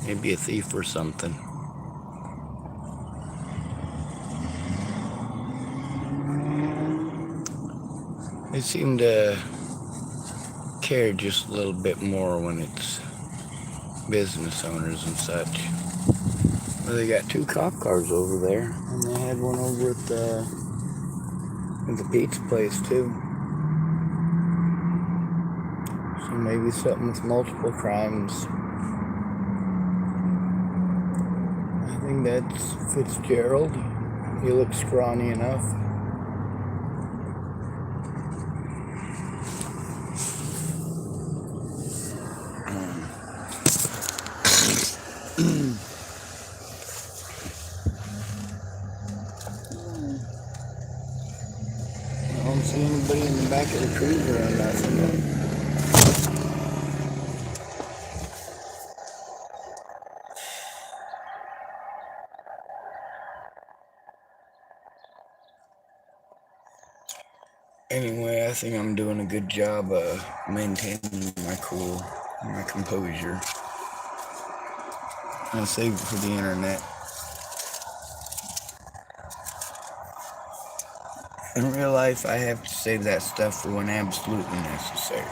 Maybe a thief or something. They seem to care just a little bit more when it's business owners and such. Well, they got 2 cop cars over there, and they had one over at the pizza place too. So maybe something with multiple crimes. I think that's Fitzgerald. He looks scrawny enough. I don't see anybody in the back of the cruiser or nothing. Anyway, I think I'm doing a good job maintaining my cool, my composure. I'll save it for the internet. In real life, I have to save that stuff for when absolutely necessary.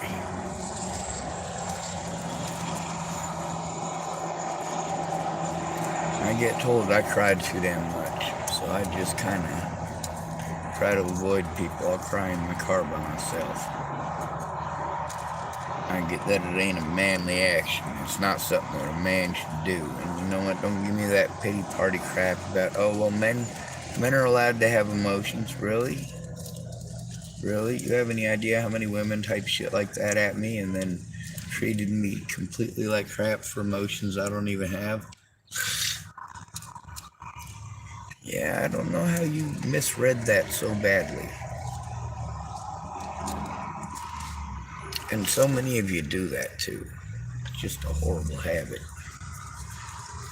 I get told I cried too damn much, so I just kind of try to avoid people. I'll cry in my car by myself. I get that it ain't a manly action. It's not something that a man should do. And you know what? Don't give me that pity party crap about, oh, well, men are allowed to have emotions. Really? Really? You have any idea how many women type shit like that at me and then treated me completely like crap for emotions I don't even have? Yeah, I don't know how you misread that so badly. And so many of you do that too. It's just a horrible habit.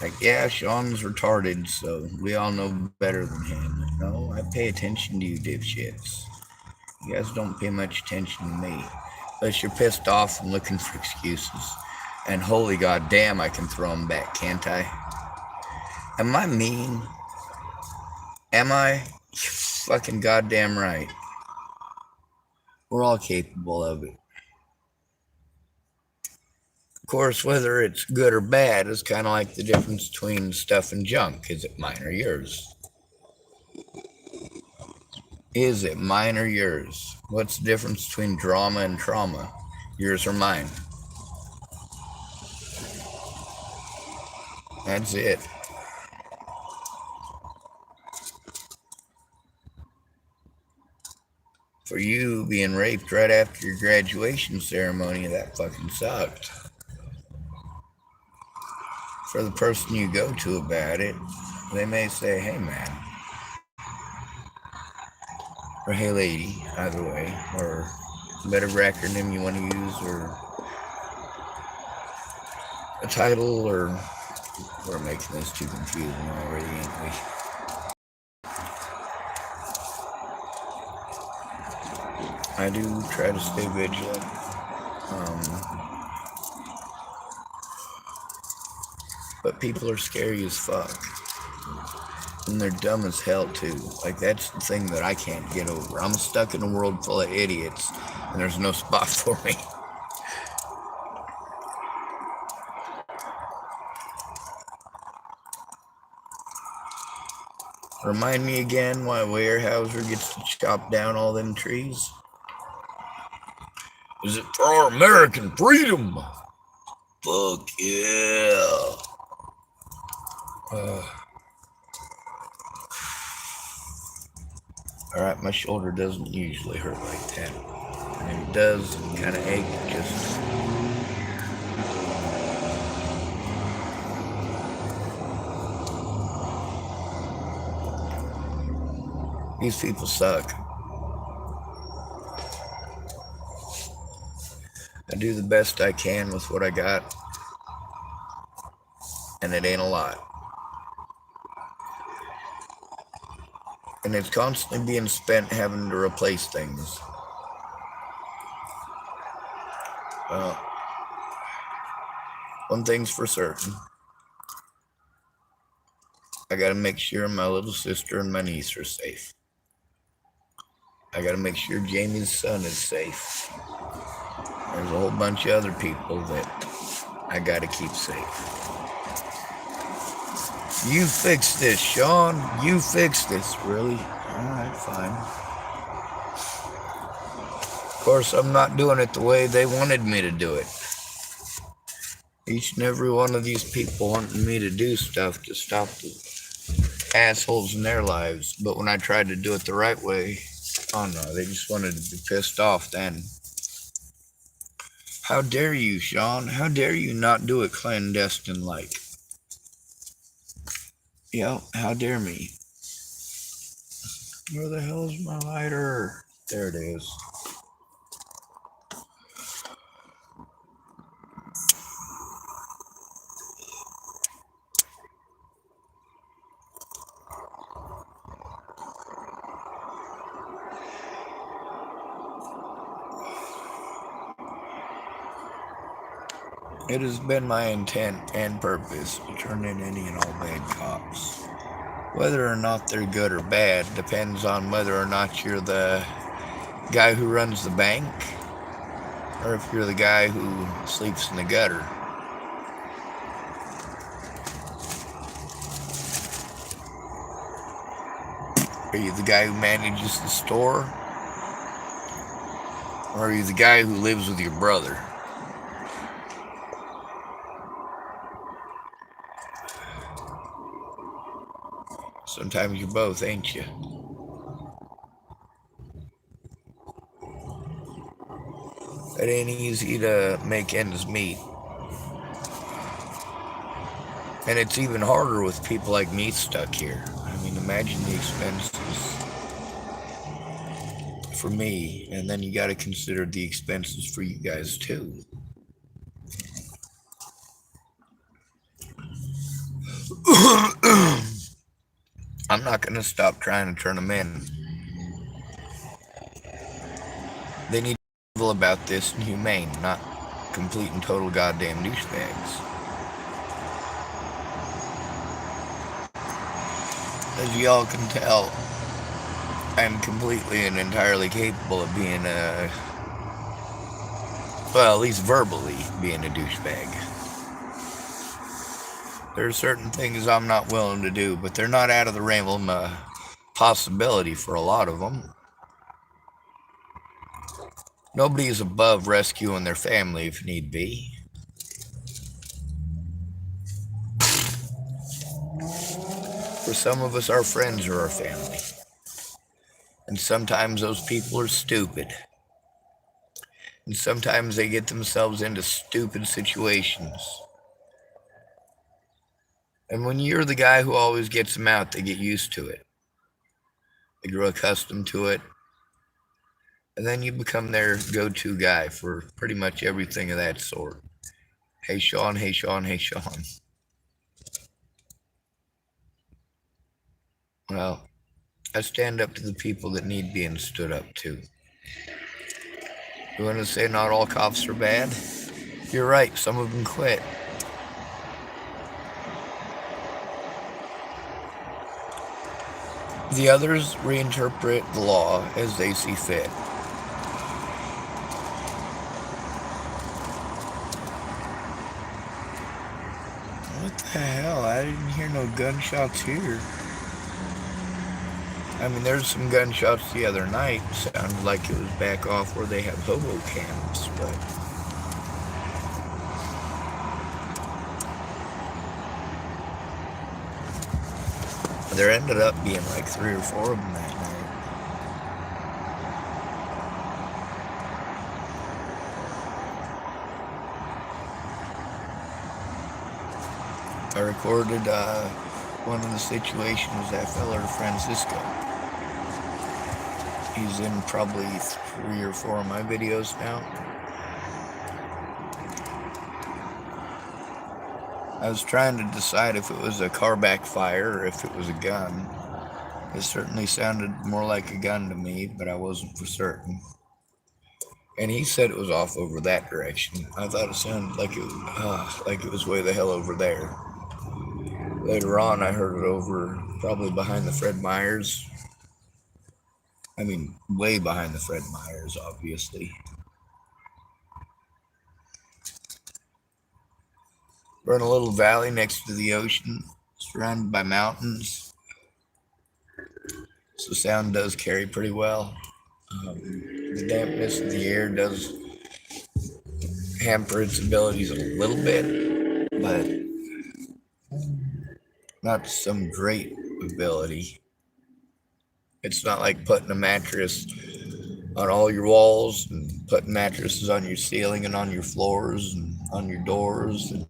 Like, yeah, Sean's retarded, so we all know better than him. No, I pay attention to you dipshits. You guys don't pay much attention to me. Unless you're pissed off and looking for excuses. And holy goddamn, I can throw them back, can't I? Am I mean? Am I? You're fucking goddamn right. We're all capable of it. Of course, whether it's good or bad is kind of like the difference between stuff and junk. Is it mine or yours? Is it mine or yours? What's the difference between drama and trauma? Yours or mine? That's it. For you being raped right after your graduation ceremony, that fucking sucked. For the person you go to about it, they may say, hey man, or hey lady, either way, or whatever acronym you want to use, or a title, or we're making this too confusing already, ain't we? I do try to stay vigilant. But people are scary as fuck. And they're dumb as hell too. Like, that's the thing that I can't get over. I'm stuck in a world full of idiots, and there's no spot for me. Remind me again why Weyerhaeuser gets to chop down all them trees? Is it for our American freedom? Fuck yeah. Alright, my shoulder doesn't usually hurt like that. And it does kind of ache just... These people suck. I do the best I can with what I got, and it ain't a lot. And it's constantly being spent having to replace things. Well, one thing's for certain. I gotta make sure my little sister and my niece are safe. I gotta make sure Jamie's son is safe. There's a whole bunch of other people that I gotta keep safe. You fix this, Sean. You fix this. Really? Alright, fine. Of course, I'm not doing it the way they wanted me to do it. Each and every one of these people wanting me to do stuff to stop the assholes in their lives. But when I tried to do it the right way, oh no, they just wanted to be pissed off then. How dare you, Sean? How dare you not do it clandestine-like? Yep, how dare me? Where the hell is my lighter? There it is. It has been my intent and purpose to turn in any and all bad cops. Whether or not they're good or bad depends on whether or not you're the guy who runs the bank or if you're the guy who sleeps in the gutter. Are you the guy who manages the store? Or are you the guy who lives with your brother? Sometimes you're both, ain't you? It ain't easy to make ends meet. And it's even harder with people like me stuck here. I mean, imagine the expenses for me, and then you got to consider the expenses for you guys too. I'm not going to stop trying to turn them in. They need to be civil about this and humane, not complete and total goddamn douchebags. As y'all can tell, I'm completely and entirely capable of being well, at least verbally being a douchebag. There are certain things I'm not willing to do, but they're not out of the realm of possibility for a lot of them. Nobody is above rescuing their family if need be. For some of us, our friends are our family. And sometimes those people are stupid. And sometimes they get themselves into stupid situations. And when you're the guy who always gets them out, they get used to it. They grow accustomed to it. And then you become their go-to guy for pretty much everything of that sort. Hey, Sean, hey, Sean, hey, Sean. Well, I stand up to the people that need being stood up to. You want to say not all cops are bad? You're right, some of them quit. The others reinterpret the law as they see fit. What the hell? I didn't hear no gunshots here. I mean, there's some gunshots the other night. Sounded like it was back off where they have hobo camps, but there ended up being like 3 or 4 of them that night. I recorded one of the situations that fella to Francisco. He's in probably 3 or 4 of my videos now. I was trying to decide if it was a car backfire or if it was a gun. It certainly sounded more like a gun to me, but I wasn't for certain. And he said it was off over that direction. I thought it sounded like it was way the hell over there. Later on, I heard it over probably behind the Fred Meyers. I mean, way behind the Fred Meyers, obviously. We're in a little valley next to the ocean, surrounded by mountains, so sound does carry pretty well. The dampness of the air does hamper its abilities a little bit, but not some great ability. It's not like putting a mattress on all your walls and putting mattresses on your ceiling and on your floors and on your doors and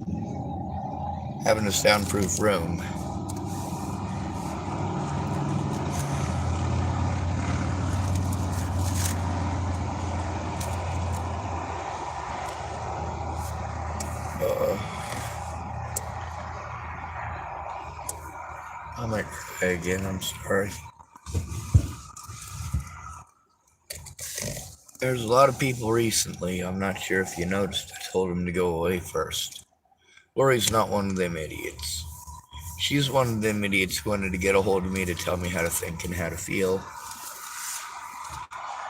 having a soundproof room. Uh, I might cry again, I'm sorry. There's a lot of people recently, I'm not sure if you noticed, I told them to go away first. Lori's not one of them idiots. She's one of them idiots who wanted to get a hold of me to tell me how to think and how to feel.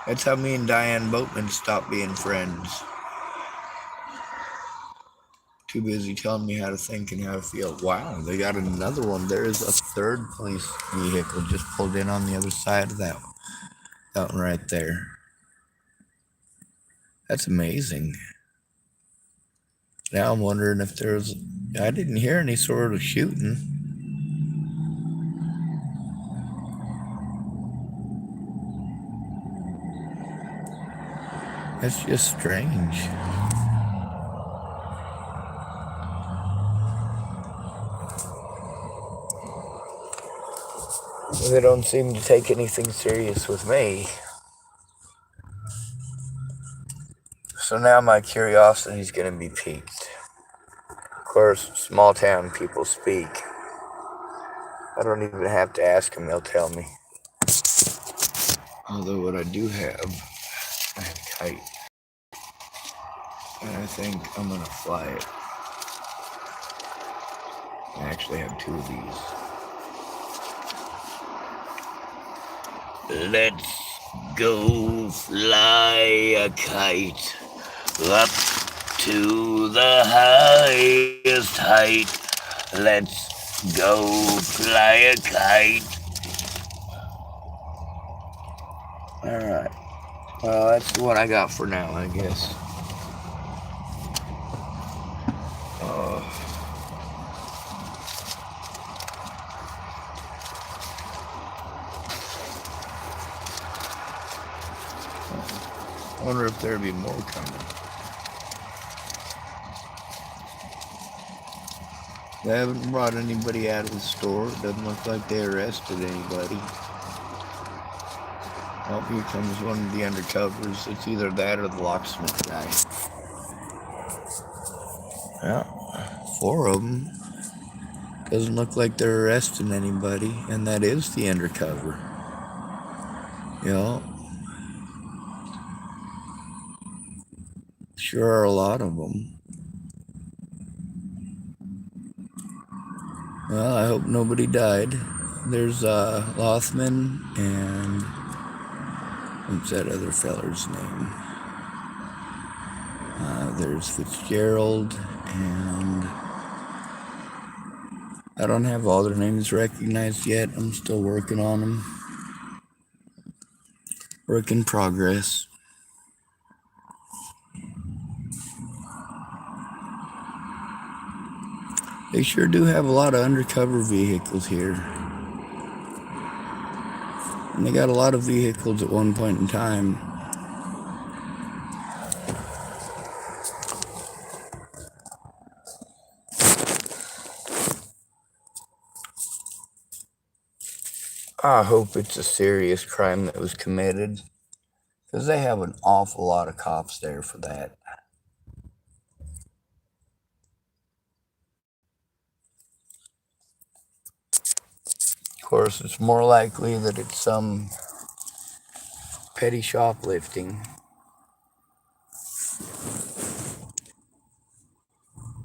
That's how me and Diane Boatman stopped being friends. Too busy telling me how to think and how to feel. Wow, they got another one. There is a third police vehicle just pulled in on the other side of that one right there. That's amazing. Now I'm wondering if there's... I didn't hear any sort of shooting. That's just strange. They don't seem to take anything serious with me. So now my curiosity is going to be piqued. Of course, small town people speak. I don't even have to ask them, they'll tell me. Although what I do have, I have a kite. And I think I'm going to fly it. I actually have two of these. Let's go fly a kite up to the highest height. Let's go fly a kite. Alright. Well, that's what I got for now, I guess. I wonder if there'll be more coming. They haven't brought anybody out of the store. It doesn't look like they arrested anybody. Oh, here comes one of the undercovers. It's either that or the locksmith guy. Yeah, 4 of them. Doesn't look like they're arresting anybody, and that is the undercover. Yeah. Sure are a lot of them. Well, I hope nobody died. There's Lothman and what's that other feller's name? There's Fitzgerald, and I don't have all their names recognized yet. I'm still working on them. Work in progress. They sure do have a lot of undercover vehicles here. And they got a lot of vehicles at one point in time. I hope it's a serious crime that was committed, because they have an awful lot of cops there for that. Of course, it's more likely that it's some petty shoplifting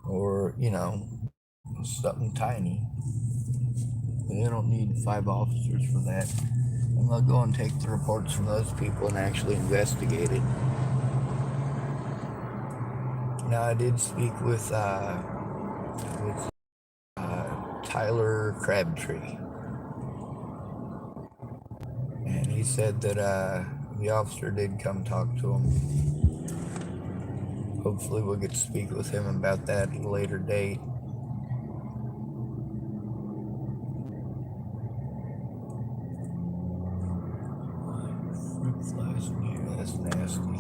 or, something tiny. They don't need 5 officers for that. And they'll go and take the reports from those people and actually investigate it. Now, I did speak with Tyler Crabtree, and he said that the officer did come talk to him. Hopefully we'll get to speak with him about that at a later date. Fruit flies in here, that's nasty.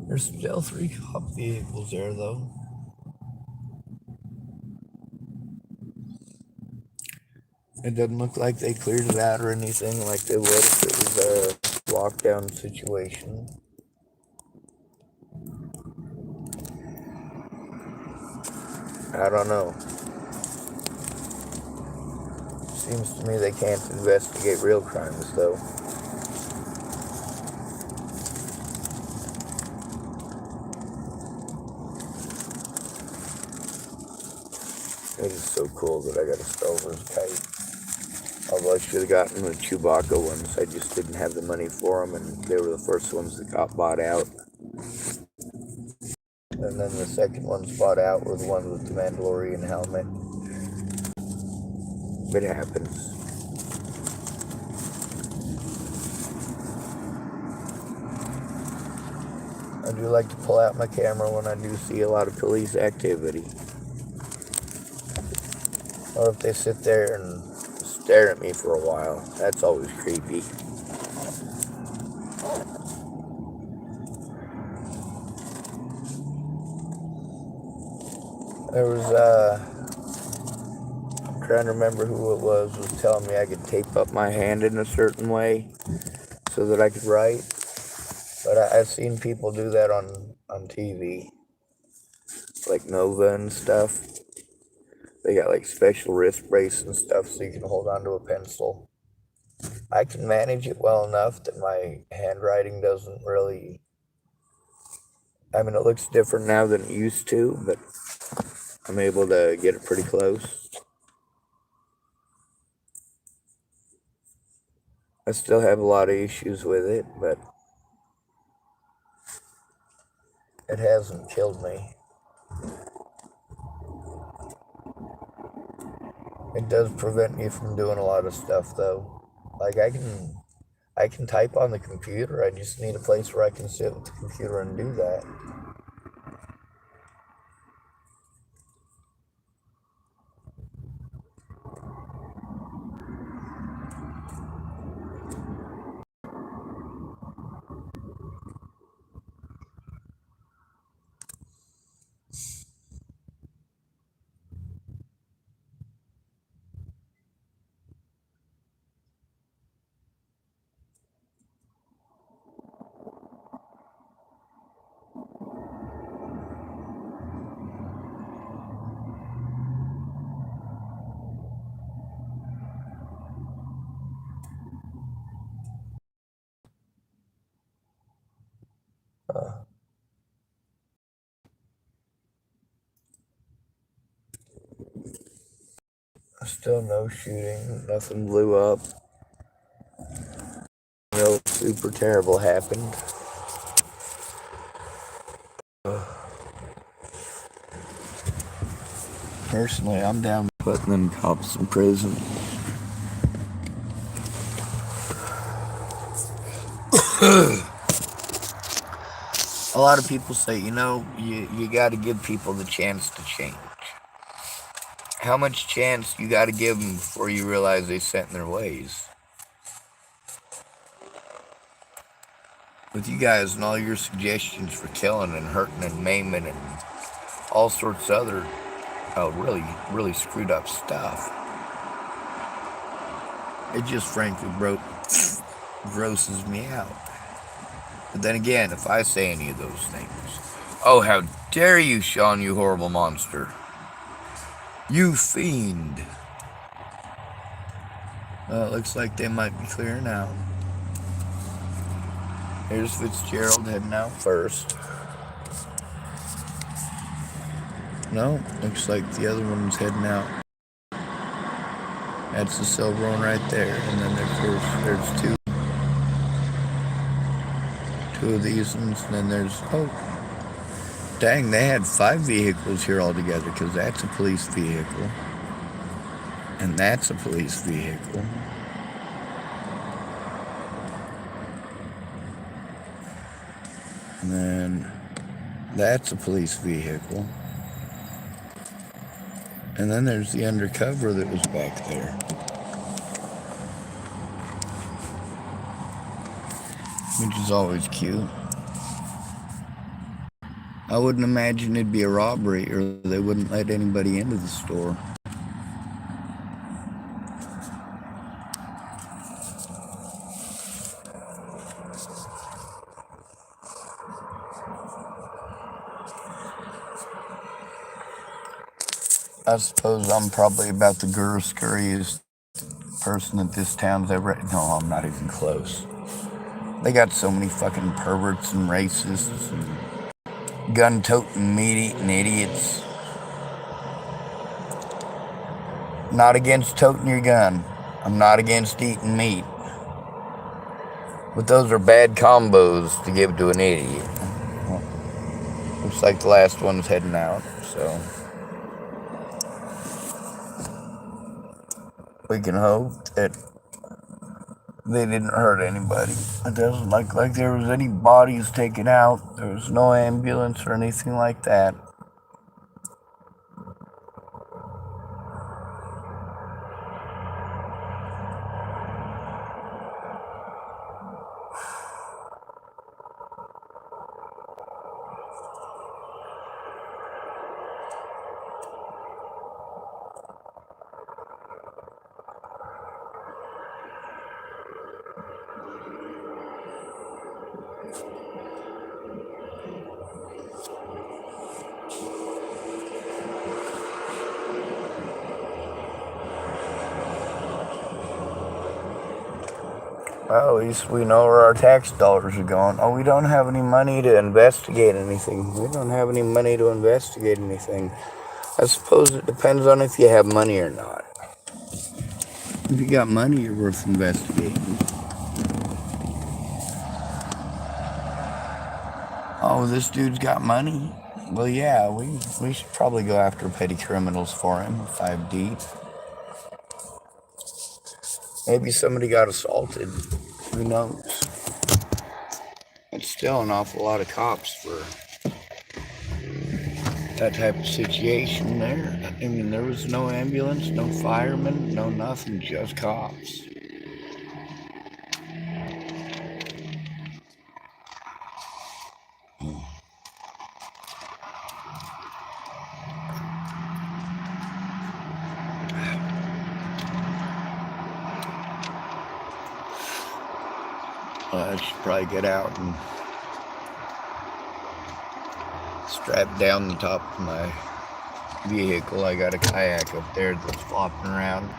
There's still 3 cop vehicles there though. It doesn't look like they cleared it out or anything like they would if it was a lockdown situation. I don't know. Seems to me they can't investigate real crimes though. It is so cool that I got a Star Wars kite. Although I should have gotten the Chewbacca ones, I just didn't have the money for them, and they were the first ones that got bought out. And then the second ones bought out were the ones with the Mandalorian helmet. It happens. I do like to pull out my camera when I do see a lot of police activity. Or if they sit there and stare at me for a while. That's always creepy. There was, I'm trying to remember who it was telling me I could tape up my hand in a certain way so that I could write. But I've seen people do that on TV. Like Nova and stuff. They got like special wrist brace and stuff so you can hold onto a pencil. I can manage it well enough that my handwriting doesn't really... I mean, it looks different now than it used to, but I'm able to get it pretty close. I still have a lot of issues with it, but it hasn't killed me. It does prevent me from doing a lot of stuff, though. Like, I can type on the computer. I just need a place where I can sit with the computer and do that. Still no shooting. Nothing blew up. No super terrible happened. Personally, I'm down with putting them cops in prison. A lot of people say, you got to give people the chance to change. How much chance you got to give them before you realize they set in their ways? With you guys and all your suggestions for killing and hurting and maiming and all sorts of other really, really screwed up stuff, it just frankly grosses me out. But then again, if I say any of those things, oh, how dare you, Sean, you horrible monster. You fiend. Well, it looks like they might be clearing out. Here's Fitzgerald heading out first. No, looks like the other one's heading out. That's the silver one right there. And then there's two of these ones. And then there's, oh, dang, they had 5 vehicles here altogether, because that's a police vehicle. And that's a police vehicle. And then that's a police vehicle. And then there's the undercover that was back there. Which is always cute. I wouldn't imagine it'd be a robbery, or they wouldn't let anybody into the store. I suppose I'm probably about the scurriest person that this town's ever... No, I'm not even close. They got so many fucking perverts and racists and gun-toting, meat-eating idiots. Not against toting your gun. I'm not against eating meat. But those are bad combos to give to an idiot. Well, looks like the last one's heading out, so... we can hope that they didn't hurt anybody. It doesn't look like there was any bodies taken out. There was no ambulance or anything like that. Well, at least we know where our tax dollars are going. Oh, we don't have any money to investigate anything. We don't have any money to investigate anything. I suppose it depends on if you have money or not. If you got money, you're worth investigating. Oh, this dude's got money? Well, yeah, we should probably go after petty criminals for him, 5D. Maybe somebody got assaulted. Who knows? It's still an awful lot of cops for that type of situation there. I mean, there was no ambulance, no firemen, no nothing, just cops. I should probably get out and strap down the top of my vehicle. I got a kayak up there that's flopping around.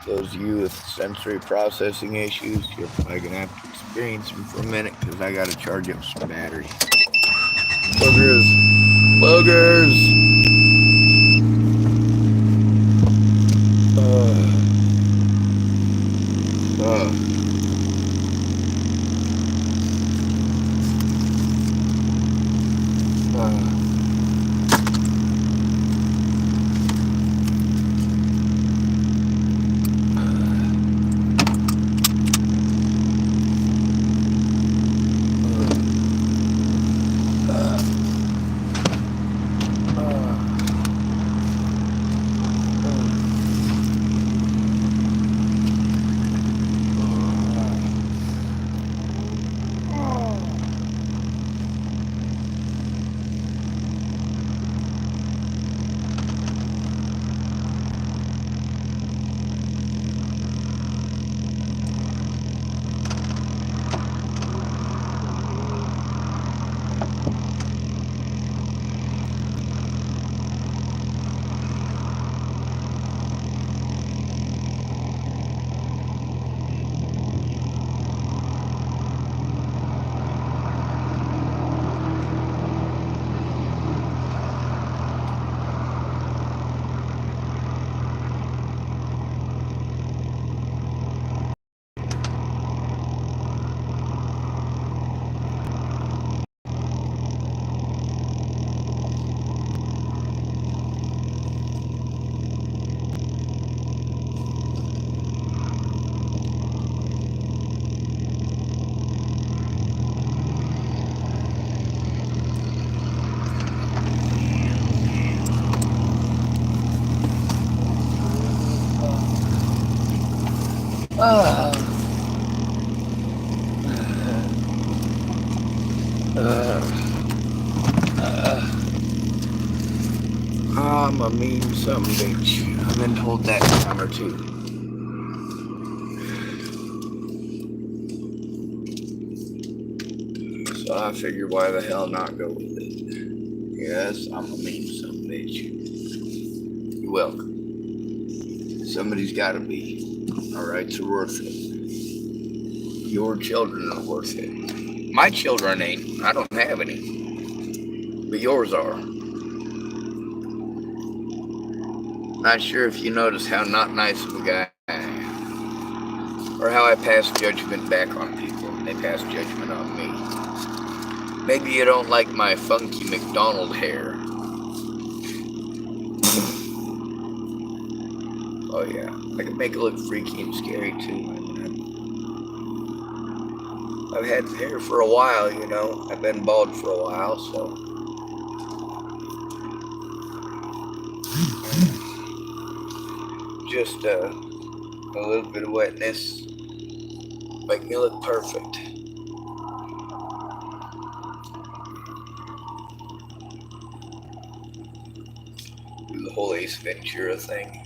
Those of you with sensory processing issues, you're probably going to have to experience them for a minute, because I got to charge up some battery. Boogers! Boogers! Ah, I'm a mean some bitch. I've been told that a time or two. So I figure why the hell not go with it. Yes, I'm a mean some bitch. You're welcome. Somebody's gotta be. Our rights are worth it. Your children are worth it. My children ain't. I don't have any. But yours are. Not sure if you notice how not nice of a guy I am. Or how I pass judgment back on people and they pass judgment on me. Maybe you don't like my funky McDonald hair. Oh yeah, I can make it look freaky and scary too. I've had hair for a while, you know. I've been bald for a while, so just a little bit of wetness make me look perfect. Do the whole Ace Ventura thing.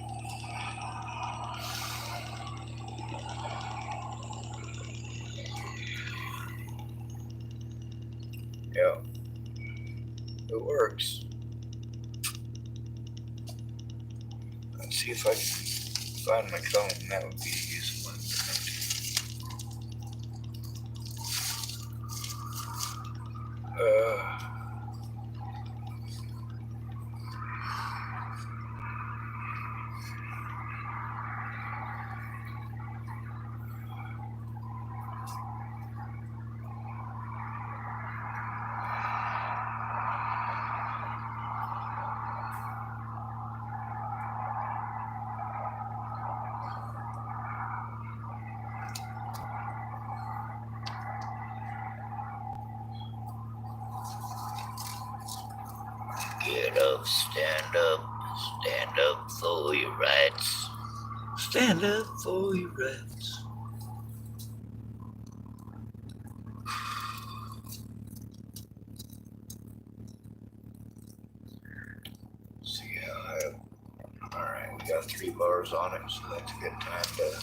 Yeah, it works. Let's see if I can find my comb. That would be useful. Uh, Get up, stand up for your rights. Stand up for your rights. See how alright, we got 3 bars on it, so that's a good time to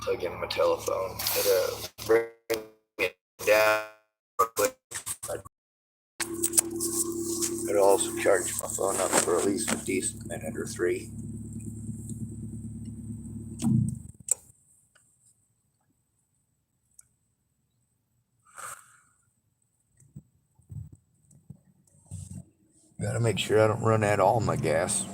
plug in my telephone. Bring it down real quick. I'd also charge my phone up for at least a decent minute or 3. Gotta make sure I don't run out of all my gas.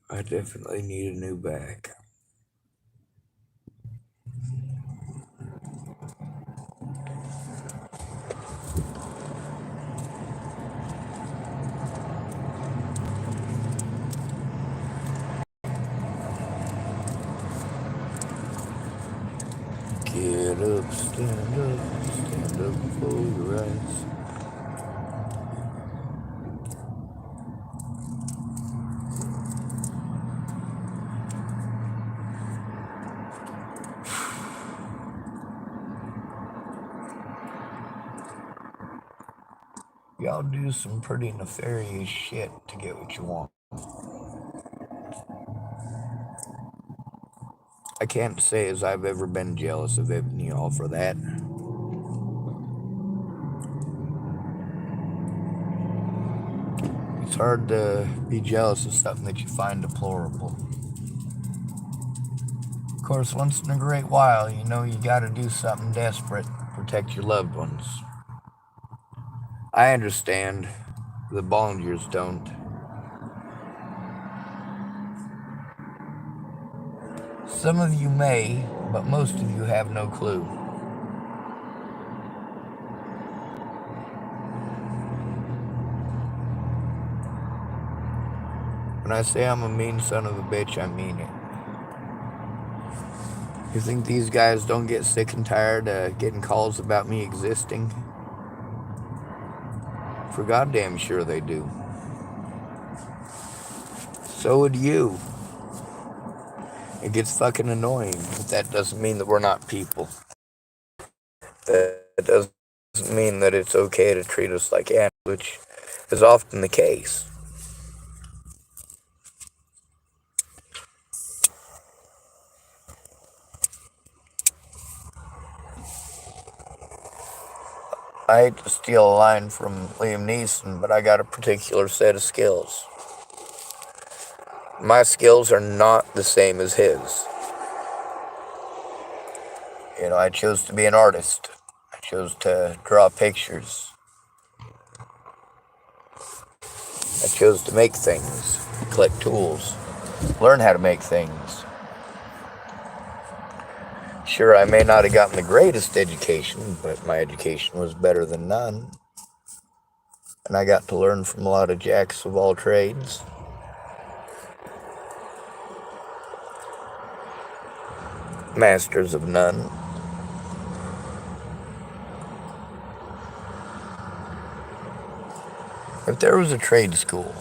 I definitely need a new back. Get up, stand up for your rights. Y'all do some pretty nefarious shit to get what you want. I can't say as I've ever been jealous of any y'all for that. It's hard to be jealous of something that you find deplorable. Of course, once in a great while, you know you gotta do something desperate to protect your loved ones. I understand. The volunteers don't. Some of you may, but most of you have no clue. When I say I'm a mean son of a bitch, I mean it. You think these guys don't get sick and tired of getting calls about me existing? For goddamn sure they do. So would you. It gets fucking annoying, but that doesn't mean that we're not people. That doesn't mean that it's okay to treat us like animals, which is often the case. I hate to steal a line from Liam Neeson, but I got a particular set of skills. My skills are not the same as his. You know, I chose to be an artist. I chose to draw pictures. I chose to make things, collect tools, learn how to make things. Sure, I may not have gotten the greatest education, but my education was better than none. And I got to learn from a lot of jacks of all trades. Masters of none. If there was a trade school,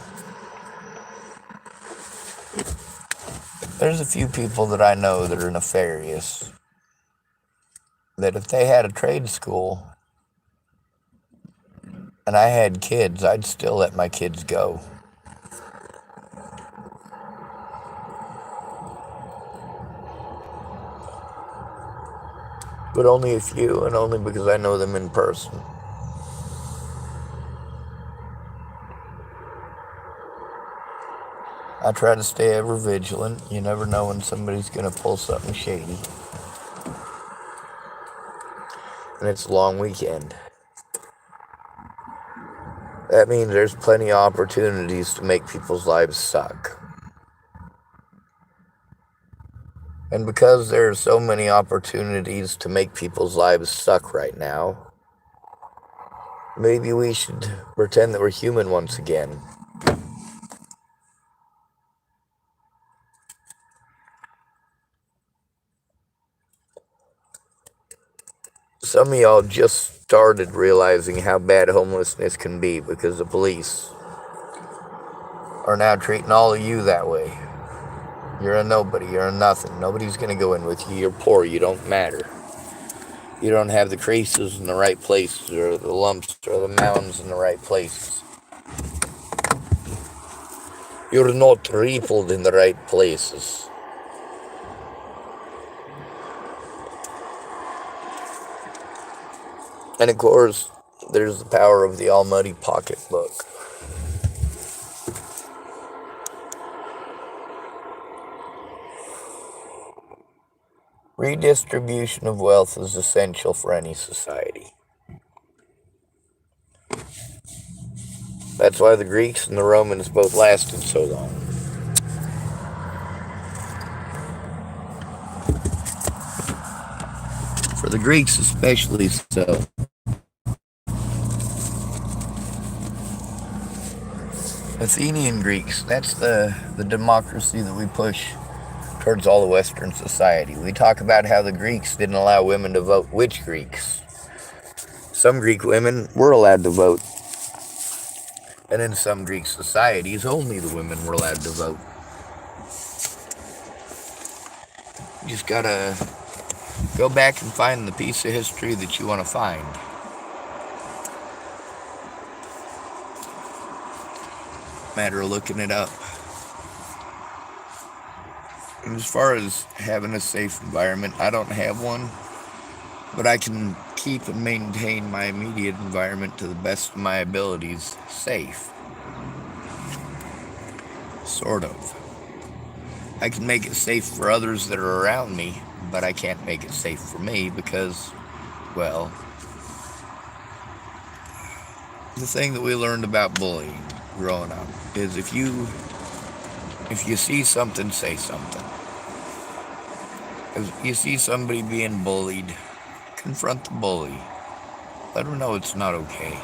there's a few people that I know that are nefarious. That if they had a trade school and I had kids, I'd still let my kids go. But only a few, and only because I know them in person. I try to stay ever vigilant. You never know when somebody's going to pull something shady. And it's a long weekend. That means there's plenty of opportunities to make people's lives suck. And because there are so many opportunities to make people's lives suck right now, maybe we should pretend that we're human once again. Some of y'all just started realizing how bad homelessness can be because the police are now treating all of you that way. You're a nobody, you're a nothing. Nobody's going to go in with you. You're poor, you don't matter. You don't have the creases in the right places, or the lumps or the mounds in the right places. You're not rippled in the right places. And of course, there's the power of the almighty pocketbook. Redistribution of wealth is essential for any society. That's why the Greeks and the Romans both lasted so long. For the Greeks especially so. Athenian Greeks, that's the democracy that we push towards all the Western society. We talk about how the Greeks didn't allow women to vote. Which Greeks? Some Greek women were allowed to vote. And in some Greek societies, only the women were allowed to vote. You just gotta go back and find the piece of history that you want to find. Matter of looking it up. And as far as having a safe environment, I don't have one, but I can keep and maintain my immediate environment to the best of my abilities safe. Sort of. I can make it safe for others that are around me, but I can't make it safe for me because, well, the thing that we learned about bullying growing up is if you see something, say something. If you see somebody being bullied, confront the bully. Let them know it's not okay.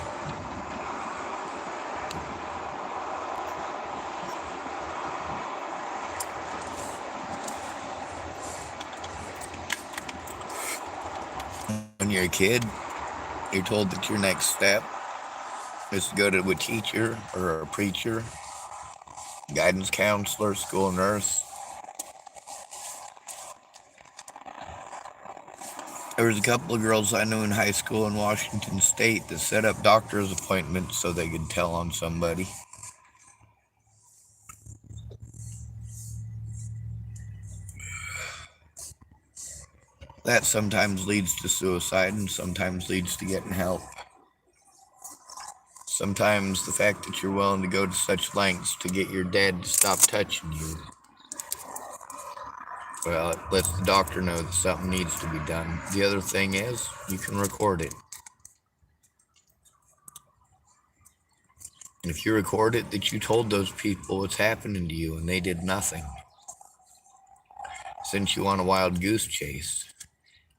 When you're a kid, you're told that your next step is to go to a teacher or a preacher, guidance counselor, school nurse. There was a couple of girls I knew in high school in Washington State that set up doctor's appointments so they could tell on somebody. That sometimes leads to suicide and sometimes leads to getting help. Sometimes the fact that you're willing to go to such lengths to get your dad to stop touching you, well, it lets the doctor know that something needs to be done. The other thing is, you can record it. And if you record it, that you told those people what's happening to you and they did nothing, sent you on a wild goose chase,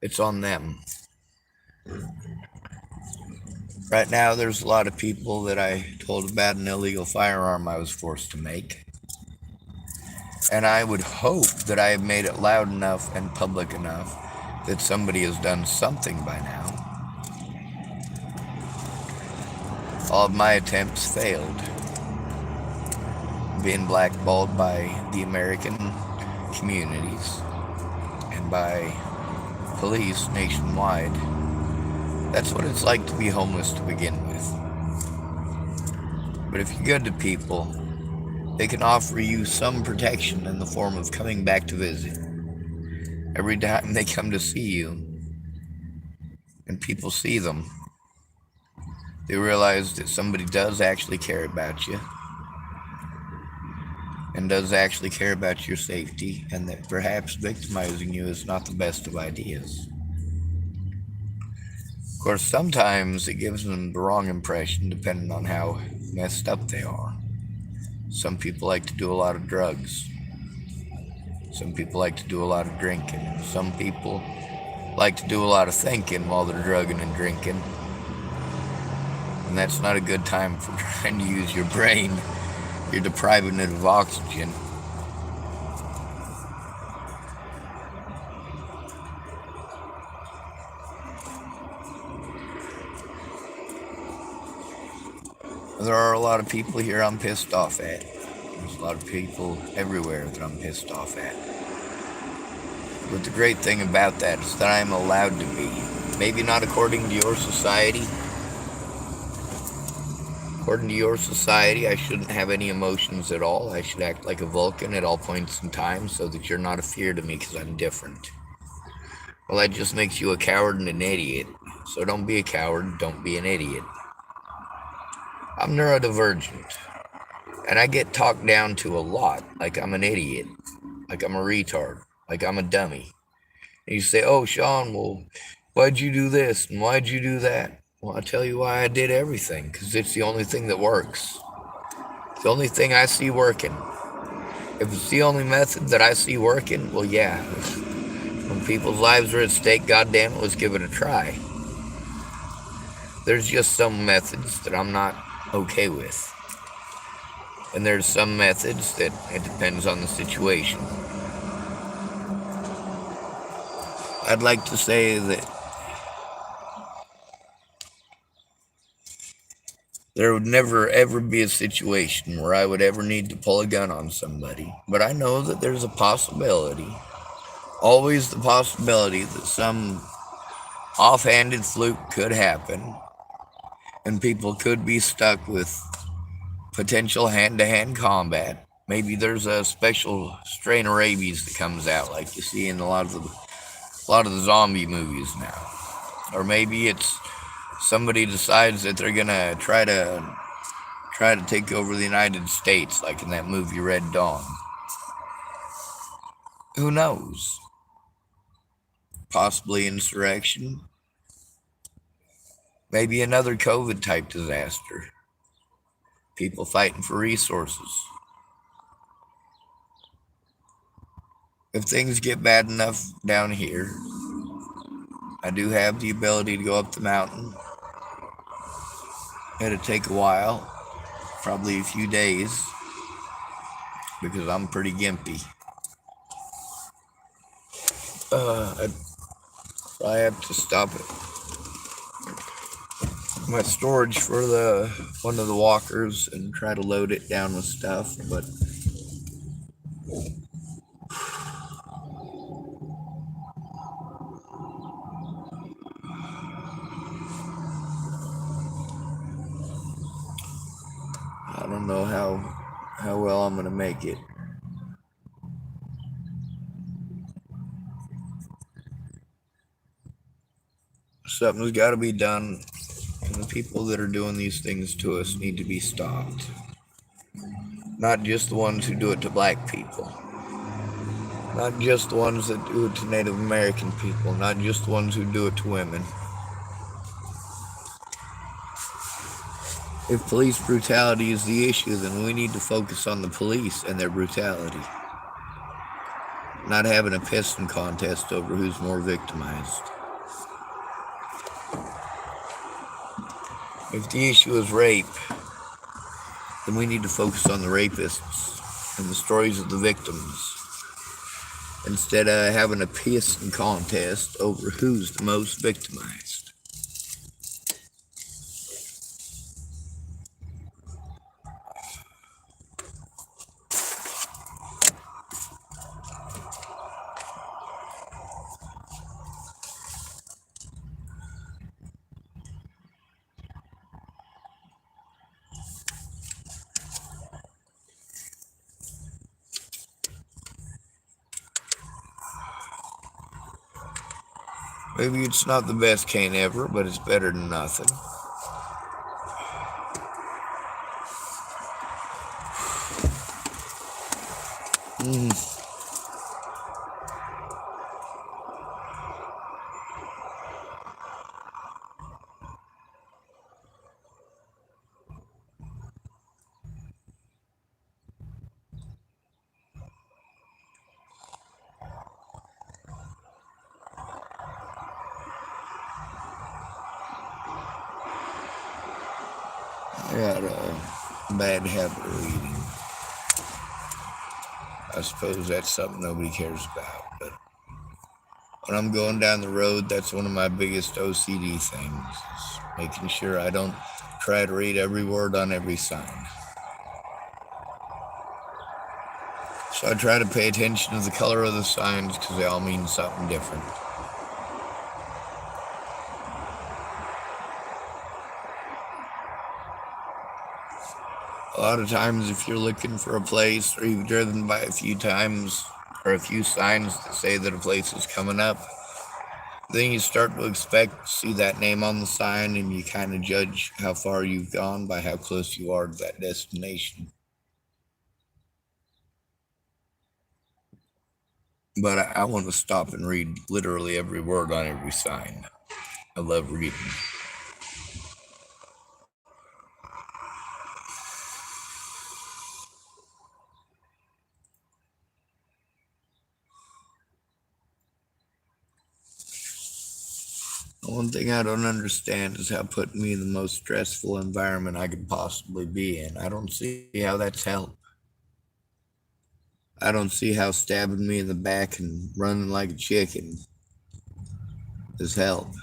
it's on them. Right now, there's a lot of people that I told about an illegal firearm I was forced to make. And I would hope that I have made it loud enough and public enough that somebody has done something by now. All of my attempts failed, being blackballed by the American communities and by police nationwide. That's what it's like to be homeless to begin with. But if you're good to people, they can offer you some protection in the form of coming back to visit. Every time they come to see you, and people see them, they realize that somebody does actually care about you, and does actually care about your safety, and that perhaps victimizing you is not the best of ideas. Of course, sometimes it gives them the wrong impression depending on how messed up they are. Some people like to do a lot of drugs. Some people like to do a lot of drinking. Some people like to do a lot of thinking while they're drugging and drinking. And that's not a good time for trying to use your brain. You're depriving it of oxygen. There are a lot of people here I'm pissed off at. There's a lot of people everywhere that I'm pissed off at. But the great thing about that is that I'm allowed to be. Maybe not according to your society. According to your society, I shouldn't have any emotions at all. I should act like a Vulcan at all points in time so that you're not a fear to me because I'm different. Well, that just makes you a coward and an idiot. So don't be a coward, don't be an idiot. I'm neurodivergent, and I get talked down to a lot, like I'm an idiot, like I'm a retard, like I'm a dummy. And you say, oh, Sean, well, why'd you do this, and why'd you do that? Well, I'll tell you why I did everything, because it's the only thing that works. It's the only thing I see working. If it's the only method that I see working, well, yeah. When people's lives are at stake, goddamn it, let's give it a try. There's just some methods that I'm not okay with. And there's some methods that it depends on the situation. I'd like to say that there would never ever be a situation where I would ever need to pull a gun on somebody. But I know that there's a possibility, always the possibility, that some offhanded fluke could happen and people could be stuck with potential hand-to-hand combat. Maybe there's a special strain of rabies that comes out, like you see in a lot of the zombie movies now. Or maybe it's somebody decides that they're gonna try to try to take over the United States like in that movie Red Dawn. Who knows? Possibly insurrection. Maybe another COVID type disaster. People fighting for resources. If things get bad enough down here, I do have the ability to go up the mountain. It'll take a while, probably a few days, because I'm pretty gimpy. I have to stop at my storage for one of the walkers and try to load it down with stuff, but I don't know how well I'm gonna make it. Something's got to be done, and the people that are doing these things to us need to be stopped. Not just the ones who do it to black people. Not just the ones that do it to Native American people. Not just the ones who do it to women. If police brutality is the issue, then we need to focus on the police and their brutality. Not having a pissing contest over who's more victimized. If the issue is rape, then we need to focus on the rapists and the stories of the victims, instead of having a pissing contest over who's the most victimized. Maybe it's not the best cane ever, but it's better than nothing. I got a bad habit of reading. I suppose that's something nobody cares about, but when I'm going down the road, that's one of my biggest OCD things, is making sure I don't try to read every word on every sign. So I try to pay attention to the color of the signs because they all mean something different. A lot of times, if you're looking for a place or you've driven by a few times or a few signs that say that a place is coming up, then you start to expect to see that name on the sign, and you kind of judge how far you've gone by how close you are to that destination. But I want to stop and read literally every word on every sign. I love reading. The one thing I don't understand is how putting me in the most stressful environment I could possibly be in. I don't see how that's help. I don't see how stabbing me in the back and running like a chicken is help.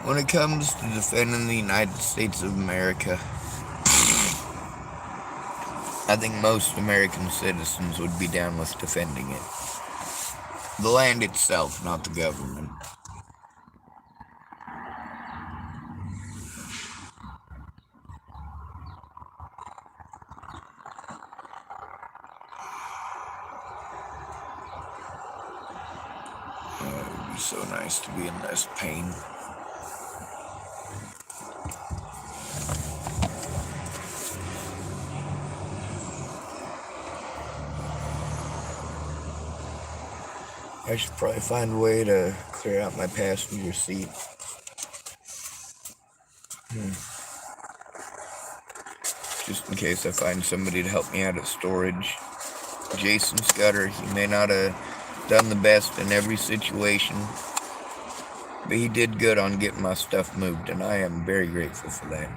When it comes to defending the United States of America, I think most American citizens would be down with defending it. The land itself, not the government. so nice to be in less pain. I should probably find a way to clear out my passenger seat. Just in case I find somebody to help me out at storage. Jason Scudder, he may not have done the best in every situation, but he did good on getting my stuff moved, and I am very grateful for that.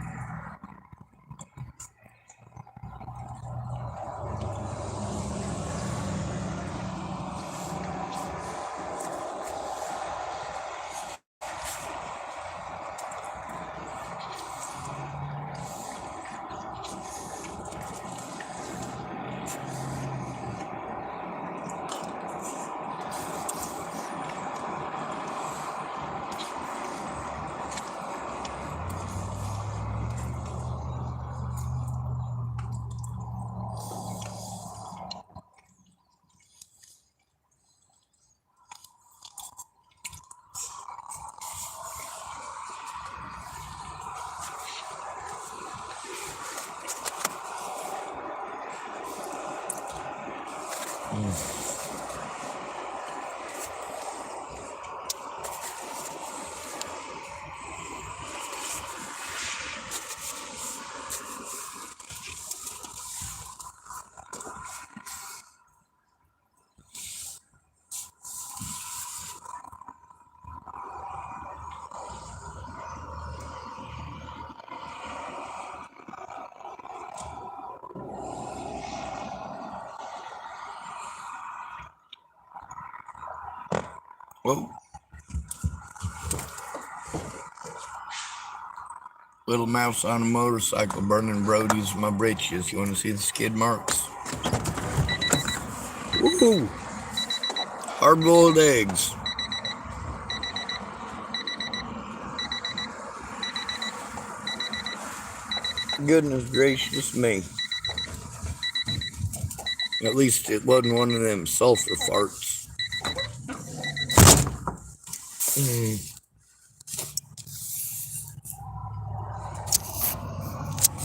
Whoa. Little mouse on a motorcycle burning Brody's in my britches. You want to see the skid marks? Woo! Hard-boiled eggs. Goodness gracious me. At least it wasn't one of them sulfur farts.